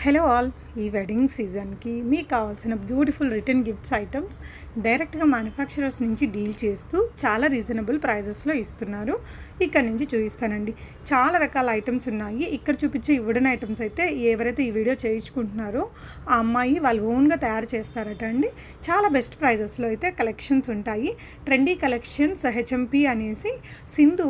Hello all. ఈ wedding సీజన్కి మీకు కావాల్సిన బ్యూటిఫుల్ రిటర్న్ గిఫ్ట్స్ ఐటమ్స్ డైరెక్ట్గా మ్యానుఫ్యాక్చరర్స్ నుంచి డీల్ చేస్తూ చాలా రీజనబుల్ ప్రైజెస్లో ఇస్తున్నారు. ఇక్కడ నుంచి చూపిస్తానండి. చాలా రకాల ఐటమ్స్ ఉన్నాయి. ఇక్కడ చూపించే వుడెన్ ఐటమ్స్ అయితే ఎవరైతే ఈ వీడియో చేయించుకుంటున్నారో ఆ అమ్మాయి వాళ్ళు ఓన్గా తయారు చేస్తారట అండి. చాలా బెస్ట్ ప్రైజెస్లో అయితే కలెక్షన్స్ ఉంటాయి. ట్రెండీ కలెక్షన్స్ హెచ్ఎంపీ అనేసి సింధు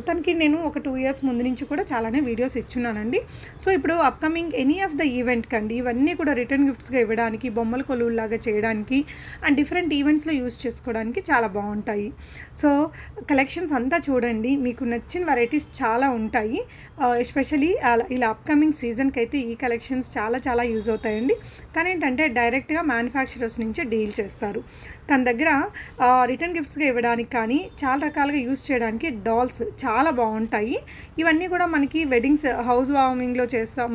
తనకి నేను ఒక 2 years ముందు నుంచి కూడా చాలానే వీడియోస్ ఇచ్చున్నానండి. సో ఇప్పుడు upcoming any of the event కండి ఇవన్నీ కూడా రిటర్న్ గిఫ్ట్స్గా ఇవ్వడానికి, బొమ్మల కొలువులాగా చేయడానికి అండ్ డిఫరెంట్ ఈవెంట్స్లో యూస్ చేసుకోవడానికి చాలా బాగుంటాయి. సో కలెక్షన్స్ అంతా చూడండి, మీకు నచ్చిన వెరైటీస్ చాలా ఉంటాయి. ఎస్పెషలీ ఇలా అప్కమింగ్ సీజన్కి అయితే ఈ కలెక్షన్స్ చాలా యూజ్ అవుతాయండి. కానీ ఏంటంటే డైరెక్ట్గా మ్యానుఫ్యాక్చరర్స్ నుంచే డీల్ చేస్తారు. తన దగ్గర రిటర్న్ గిఫ్ట్స్గా ఇవ్వడానికి కానీ చాలా రకాలుగా యూస్ చేయడానికి డాల్స్ చాలా బాగుంటాయి. ఇవన్నీ కూడా మనకి వెడ్డింగ్స్, హౌస్ వార్మింగ్లో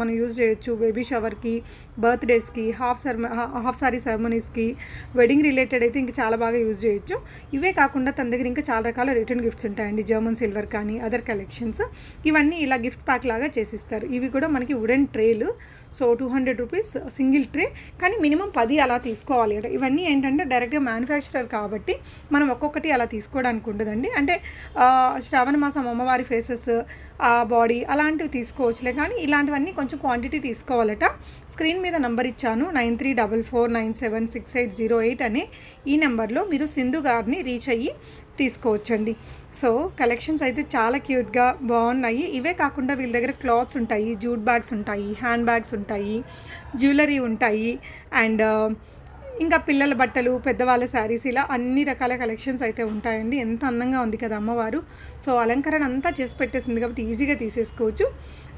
మనం యూజ్ చేయొచ్చు. బేబీ షవర్కి, బర్త్డేస్కి, హాఫ్ సారీ సెరమనీస్కి, వెడ్డింగ్ రిలేటెడ్ అయితే ఇంకా చాలా బాగా యూజ్ చేయొచ్చు. ఇవే కాకుండా తన దగ్గర ఇంకా చాలా రకాల రిటర్న్ గిఫ్ట్స్ ఉంటాయండి. జర్మన్ సిల్వర్ కానీ అదర్ కలెక్షన్స్ ఇవన్నీ ఇలా గిఫ్ట్ ప్యాక్ లాగా చేసిస్తారు. ఇవి కూడా మనకి వుడెన్ ట్రేలు. సో 200 రూపీస్ సింగిల్ ట్రే, కానీ మినిమం 10 అలా తీసుకోవాలి అంటే. ఇవన్నీ ఏంటంటే డైరెక్ట్గా మ్యానుఫ్యాక్చరర్ కాబట్టి మనం ఒక్కొక్కటి అలా తీసుకోవడానికి ఉండదండి. అంటే శ్రావణ మాసం అమ్మవారి ఫేసెస్, బాడీ అలాంటివి తీసుకోవచ్చులే, కానీ ఇలాంటివన్నీ కొంచెం క్వాంటిటీ తీసుకోవాలట. స్క్రీన్ మీద నెంబర్ ఇచ్చాను, 9344976808 అనే ఈ నెంబర్లో మీరు సింధు గారిని రీచ్ అయ్యి తీసుకోవచ్చండి. సో కలెక్షన్స్ అయితే చాలా క్యూట్గా బాగున్నాయి. ఇవే కాకుండా వీళ్ళ దగ్గర క్లాత్స్ ఉంటాయి, జూట్ బ్యాగ్స్ ఉంటాయి, హ్యాండ్ బ్యాగ్స్ ఉంటాయి, జ్యువెలరీ ఉంటాయి, అండ్ ఇంకా పిల్లల బట్టలు, పెద్దవాళ్ళ శారీస్, ఇలా అన్ని రకాల కలెక్షన్స్ అయితే ఉంటాయండి. ఎంత అందంగా ఉంది కదా అమ్మవారు. సో అలంకరణ అంతా చేసి పెట్టేసింది కాబట్టి ఈజీగా తీసేసుకోవచ్చు.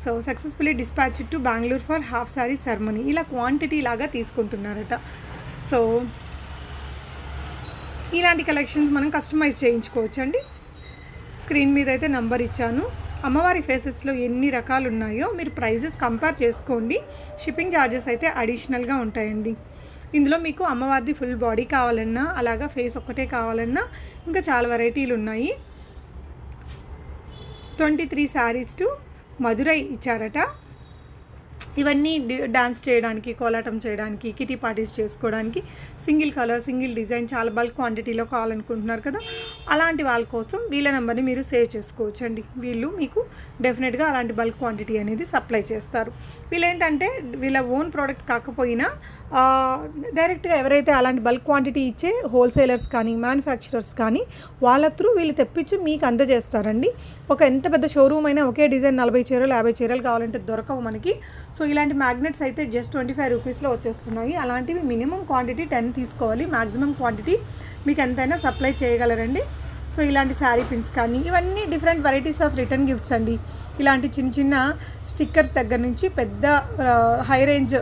So successfully dispatch to Bengaluru for half sorry ceremony, ఇలా క్వాంటిటీ లాగా తీసుకుంటున్నారట. సో ఇలాంటి కలెక్షన్స్ మనం కస్టమైజ్ చేయించుకోవచ్చు అండి. స్క్రీన్ మీద అయితే నంబర్ ఇచ్చాను. అమ్మవారి ఫేసెస్లో ఎన్ని రకాలు ఉన్నాయో మీరు ప్రైజెస్ కంపేర్ చేసుకోండి. షిప్పింగ్ ఛార్జెస్ అయితే అడిషనల్గా ఉంటాయండి. ఇందులో మీకు అమ్మవారిది ఫుల్ బాడీ కావాలన్నా, అలాగా ఫేస్ ఒక్కటే కావాలన్నా ఇంకా చాలా వెరైటీలు ఉన్నాయి. 23 శారీస్ టు మధురై ఇచ్చారట. ఇవన్నీ డాన్స్ చేయడానికి, కోలాటం చేయడానికి, కిటీ పార్టీస్ చేసుకోవడానికి, సింగిల్ కలర్, సింగిల్ డిజైన్, చాలా బల్క్ క్వాంటిటీలో కావాలనుకుంటున్నారు కదా, అలాంటి వాళ్ళ కోసం వీళ్ళ నెంబర్ని మీరు సేవ్ చేసుకోవచ్చు అండి. వీళ్ళు మీకు డెఫినెట్గా అలాంటి బల్క్ క్వాంటిటీ అనేది సప్లై చేస్తారు. వీళ్ళు ఏంటంటే వీళ్ళ ఓన్ ప్రోడక్ట్ కాకపోయినా డైరెక్ట్గా ఎవరైతే అలాంటి బల్క్ క్వాంటిటీ ఇచ్చే హోల్సేలర్స్ కానీ మ్యానుఫ్యాక్చరర్స్ కానీ వాళ్ళ త్రూ వీళ్ళు తెప్పించి మీకు అందజేస్తారండి. ఒక ఎంత పెద్ద షోరూమ్ అయినా ఒకే డిజైన్ 40 చీరలు 50 చీరలు కావాలంటే దొరకవు మనకి. సో ఇలాంటి మ్యాగ్నెట్స్ అయితే జస్ట్ 25 రూపీస్లో వచ్చేస్తున్నాయి. అలాంటివి మినిమం క్వాంటిటీ 10 తీసుకోవాలి. మ్యాక్సిమం క్వాంటిటీ మీకు ఎంతైనా సప్లై చేయగలరండి. సో ఇలాంటి శారీ పిన్స్ కానీ ఇవన్నీ different varieties of return gifts అండి. ఇలాంటి చిన్న స్టిక్కర్స్ దగ్గర నుంచి పెద్ద high range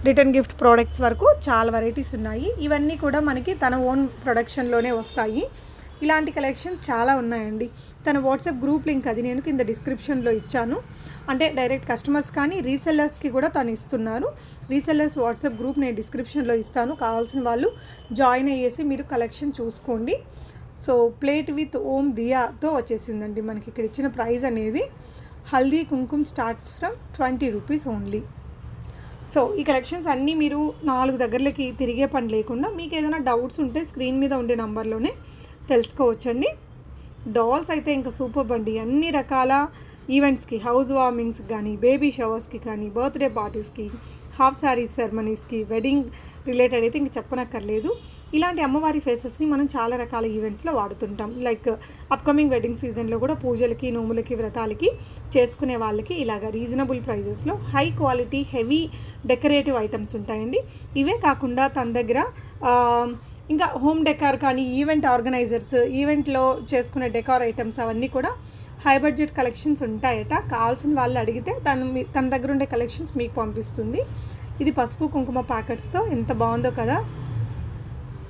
return gift products వరకు చాలా వెరైటీస్ ఉన్నాయి. ఇవన్నీ కూడా మనకి తన ఓన్ ప్రొడక్షన్లోనే వస్తాయి. ఇలాంటి కలెక్షన్స్ చాలా ఉన్నాయండి. తన వాట్సాప్ గ్రూప్ లింక్ అది నేను కింద డిస్క్రిప్షన్లో ఇచ్చాను. అంటే డైరెక్ట్ కస్టమర్స్ కానీ రీసెల్లర్స్కి కూడా తను ఇస్తున్నారు. రీసెల్లర్స్ వాట్సాప్ గ్రూప్ నేను డిస్క్రిప్షన్లో ఇస్తాను. కావాల్సిన వాళ్ళు జాయిన్ అయ్యేసి మీరు కలెక్షన్ చూసుకోండి. సో ప్లేట్ విత్ ఓం దియాతో వచ్చేసిందండి మనకి. ఇక్కడ ఇచ్చిన ప్రైస్ అనేది haldi Kumkum starts from 20 rupees only. So ఈ కలెక్షన్స్ అన్నీ మీరు 4 దగ్గరలకి తిరిగే పని లేకుండా మీకు ఏదైనా డౌట్స్ ఉంటే స్క్రీన్ మీద ఉండే నంబర్లోనే తెలుసుకోవచ్చండి. డాల్స్ అయితే ఇంకా సూపర్ అండి. అన్ని రకాల ఈవెంట్స్కి, హౌస్ వార్మింగ్స్ కానీ, బేబీ షవర్స్కి కానీ, బర్త్డే పార్టీస్కి, హాఫ్ శారీస్ సెరమనీస్కి, వెడ్డింగ్ రిలేటెడ్ అయితే ఇంక చెప్పనక్కర్లేదు. ఇలాంటి అమ్మవారి ఫేసెస్ని మనం చాలా రకాల ఈవెంట్స్లో వాడుతుంటాం. లైక్ అప్కమింగ్ వెడ్డింగ్ సీజన్లో కూడా పూజలకి, నోములకి, వ్రతాలకి చేసుకునే వాళ్ళకి ఇలాగ రీజనబుల్ ప్రైజెస్లో high quality heavy decorative items ఉంటాయండి. ఇవే కాకుండా తన దగ్గర ఇంకా హోమ్ డెకార్ కానీ, ఈవెంట్ ఆర్గనైజర్స్, ఈవెంట్లో చేసుకునే డెకార్ ఐటమ్స్ అవన్నీ కూడా హై బడ్జెట్ కలెక్షన్స్ ఉంటాయట. కావాల్సిన వాళ్ళు అడిగితే తన దగ్గర ఉండే కలెక్షన్స్ మీకు పంపిస్తుంది. ఇది పసుపు కుంకుమ ప్యాకెట్స్తో ఎంత బాగుందో కదా.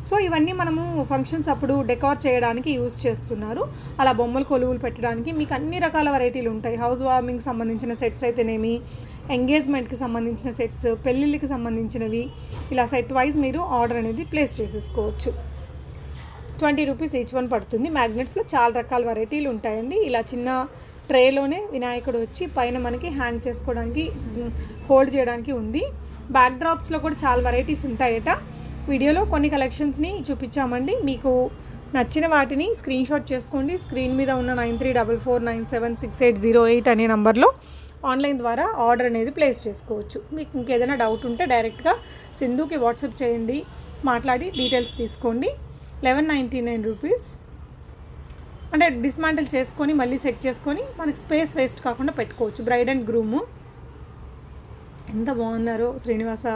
సో ఇవన్నీ మనము ఫంక్షన్స్ అప్పుడు డెకార్ చేయడానికి యూజ్ చేస్తున్నారు. అలా బొమ్మలు కొలువులు పెట్టడానికి మీకు అన్ని రకాల వెరైటీలు ఉంటాయి. హౌస్ వార్మింగ్ సంబంధించిన సెట్స్ అయితేనేమి, ఎంగేజ్మెంట్కి సంబంధించిన సెట్స్, పెళ్ళిళ్ళకి సంబంధించినవి, ఇలా సెట్ వైజ్ మీరు ఆర్డర్ అనేది ప్లేస్ చేసేసుకోవచ్చు. 20 రూపీస్ ఈచ్ వన్ పడుతుంది. మ్యాగ్నెట్స్లో చాలా రకాల వెరైటీలు ఉంటాయండి. ఇలా చిన్న ట్రేలోనే వినాయకుడు వచ్చి పైన మనకి హ్యాంగ్ చేసుకోవడానికి హోల్డ్ చేయడానికి ఉంది. బ్యాక్ డ్రాప్స్లో కూడా చాలా వెరైటీస్ ఉంటాయట. వీడియోలో కొన్ని కలెక్షన్స్ని చూపించామండి. మీకు నచ్చిన వాటిని స్క్రీన్ షాట్ చేసుకోండి. స్క్రీన్ మీద ఉన్న 9344976808 అనే నంబర్లో ఆన్లైన్ ద్వారా ఆర్డర్ అనేది ప్లేస్ చేసుకోవచ్చు. మీకు ఇంకేదైనా డౌట్ ఉంటే డైరెక్ట్గా సింధుకి వాట్సాప్ చేయండి, మాట్లాడి డీటెయిల్స్ తీసుకోండి. 1199 రూపీస్. అంటే డిస్మాంటిల్ చేసుకొని మళ్ళీ సెట్ చేసుకొని మనకి స్పేస్ వేస్ట్ కాకుండా పెట్టుకోవచ్చు. బ్రైడ్ అండ్ గ్రూము ఎంత బాగున్నారో శ్రీనివాస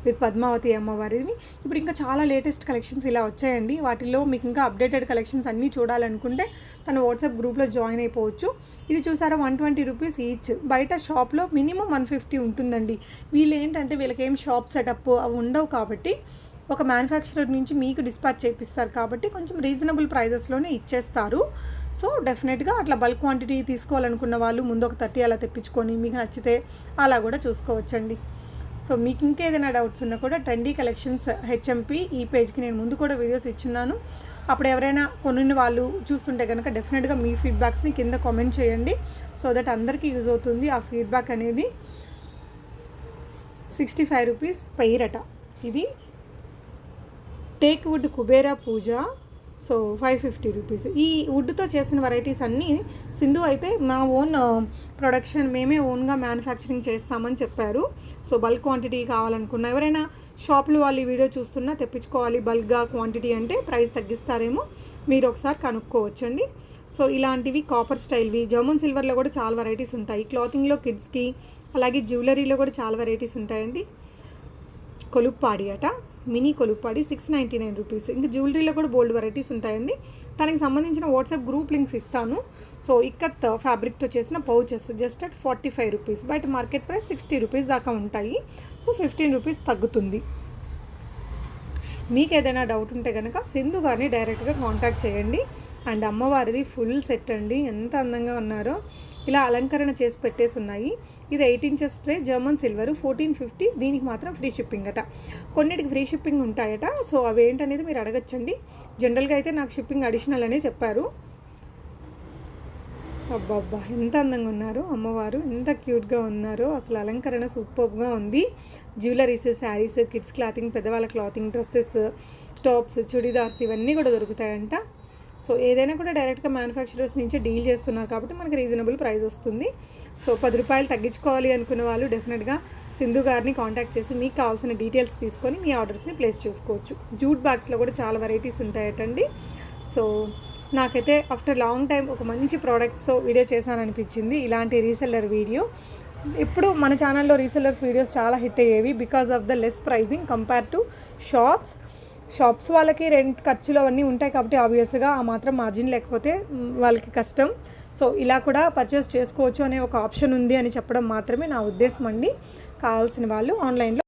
విత్ పద్మావతి అమ్మవారిని. ఇప్పుడు ఇంకా చాలా లేటెస్ట్ కలెక్షన్స్ ఇలా వచ్చాయండి. వాటిల్లో మీకు ఇంకా అప్డేటెడ్ కలెక్షన్స్ అన్నీ చూడాలనుకుంటే తన వాట్సాప్ గ్రూప్లో జాయిన్ అయిపోవచ్చు. ఇది చూసారా 120 రూపీస్ ఈచ్. బయట షాప్లో మినిమం 150 ఉంటుందండి. వీళ్ళు ఏంటంటే వీళ్ళకేం షాప్ సెటప్ అవి ఉండవు కాబట్టి ఒక మ్యానుఫ్యాక్చరర్ నుంచి మీకు డిస్పాచ్ చేపిస్తారు కాబట్టి కొంచెం రీజనబుల్ ప్రైజెస్లోనే ఇచ్చేస్తారు. సో డెఫినెట్గా అట్లా బల్క్ క్వాంటిటీ తీసుకోవాలనుకున్న వాళ్ళు ముందు ఒక 30 అలా తెప్పించుకొని మీకు నచ్చితే అలా కూడా చూసుకోవచ్చండి. సో మీకు ఇంకేదైనా డౌట్స్ ఉన్నా కూడా ట్రెండీ కలెక్షన్స్ హెచ్ఎంపీ ఈ పేజ్కి నేను ముందు కూడా వీడియోస్ ఇచ్చున్నాను. అప్పుడు ఎవరైనా కొన్ని వాళ్ళు చూస్తుంటే కనుక డెఫినెట్గా మీ ఫీడ్బ్యాక్స్ని కింద కామెంట్ చేయండి. సో దట్ అందరికీ యూజ్ అవుతుంది ఆ ఫీడ్బ్యాక్ అనేది. 65 రూపీస్ పైరట. ఇది teak wood Kubera puja. So 550 rupees. ఈ వుడ్తో చేసిన వెరైటీస్ అన్నీ సింధు అయితే మా ఓన్ ప్రొడక్షన్ మేమే ఓన్గా మ్యానుఫ్యాక్చరింగ్ చేస్తామని చెప్పారు. సో బల్క్ క్వాంటిటీ కావాలనుకున్న ఎవరైనా షాపులు వాళ్ళు ఈ వీడియో చూస్తున్నా తెప్పించుకోవాలి బల్క్గా క్వాంటిటీ అంటే ప్రైస్ తగ్గిస్తారేమో, మీరు ఒకసారి కనుక్కోవచ్చండి. సో ఇలాంటివి కాపర్ స్టైల్వి, జర్మన్ సిల్వర్లో కూడా చాలా వెరైటీస్ ఉంటాయి. క్లాతింగ్లో కిడ్స్కి అలాగే జ్యువెలరీలో కూడా చాలా వెరైటీస్ ఉంటాయండి. కొలుప్పాడి అట, మినీ కొలుప్పాడి 699 రూపీస్. ఇంకా జ్యువెలరీలో కూడా బోల్డ్ వెరైటీస్ ఉంటాయండి. దానికి సంబంధించిన వాట్సాప్ గ్రూప్ లింక్స్ ఇస్తాను. సో ఇక్కత్ ఫ్యాబ్రిక్తో చేసిన పౌచెస్ జస్ట్ అట్ 45 రూపీస్. బయట మార్కెట్ ప్రైస్ 60 రూపీస్ దాకా ఉంటాయి. సో 15 రూపీస్ తగ్గుతుంది. మీకు ఏదైనా డౌట్ ఉంటే కనుక సింధు గారిని డైరెక్ట్గా కాంటాక్ట్ చేయండి. అండ్ అమ్మవారిది ఫుల్ సెట్ అండి, ఎంత అందంగా ఉన్నారో. ఇలా అలంకరణ చేసి పెట్టేసి ఉన్నాయి. ఇది 8 ఇంచెస్ ట్రే, జర్మన్ సిల్వర్, 1450. దీనికి మాత్రం ఫ్రీ షిప్పింగ్ అట. కొన్నిటికి ఫ్రీ షిప్పింగ్ ఉంటాయట. సో అవి ఏంటనేది మీరు అడగచ్చండి. జనరల్గా అయితే నాకు షిప్పింగ్ అడిషనల్ అనే చెప్పారు. అబ్బబ్బా ఎంత అందంగా ఉన్నారు అమ్మవారు, ఎంత క్యూట్గా ఉన్నారో. అసలు అలంకరణ సూపర్గా ఉంది. జ్యువెలరీస్, శారీస్, కిడ్స్ క్లాతింగ్, పెద్దవాళ్ళ క్లాతింగ్, డ్రెస్సెస్, టాప్స్, చుడీదార్స్ ఇవన్నీ కూడా దొరుకుతాయంట. సో ఏదైనా కూడా డైరెక్ట్గా మ్యానుఫ్యాక్చరర్స్ నుంచే డీల్ చేస్తున్నారు కాబట్టి మనకి రీజనబుల్ ప్రైస్ వస్తుంది. సో 10 రూపాయలు తగ్గించుకోవాలి అనుకున్న వాళ్ళు డెఫినెట్గా సింధు గారిని కాంటాక్ట్ చేసి మీకు కావాల్సిన డీటెయిల్స్ తీసుకొని మీ ఆర్డర్స్ని ప్లేస్ చేసుకోవచ్చు. జూట్ బ్యాగ్స్లో కూడా చాలా వెరైటీస్ ఉంటాయటండి. సో నాకైతే ఆఫ్టర్ లాంగ్ టైం ఒక మంచి ప్రోడక్ట్స్తో వీడియో చేశాననిపించింది. ఇలాంటి రీసెల్లర్ వీడియో ఇప్పుడు మన ఛానల్లో రీసెల్లర్స్ వీడియోస్ చాలా హిట్ అయ్యేవి because of the less pricing compare to shops వాళ్ళకి రెంట్ ఖర్చులు అవన్నీ ఉంటాయి కాబట్టి ఆబ్వియస్గా ఆ మాత్రం మార్జిన్ లేకపోతే వాళ్ళకి కష్టం. సో ఇలా కూడా పర్చేస్ చేసుకోవచ్చు అనే ఒక ఆప్షన్ ఉంది అని చెప్పడం మాత్రమే నా ఉద్దేశం అండి. కావాల్సిన వాళ్ళు ఆన్లైన్లో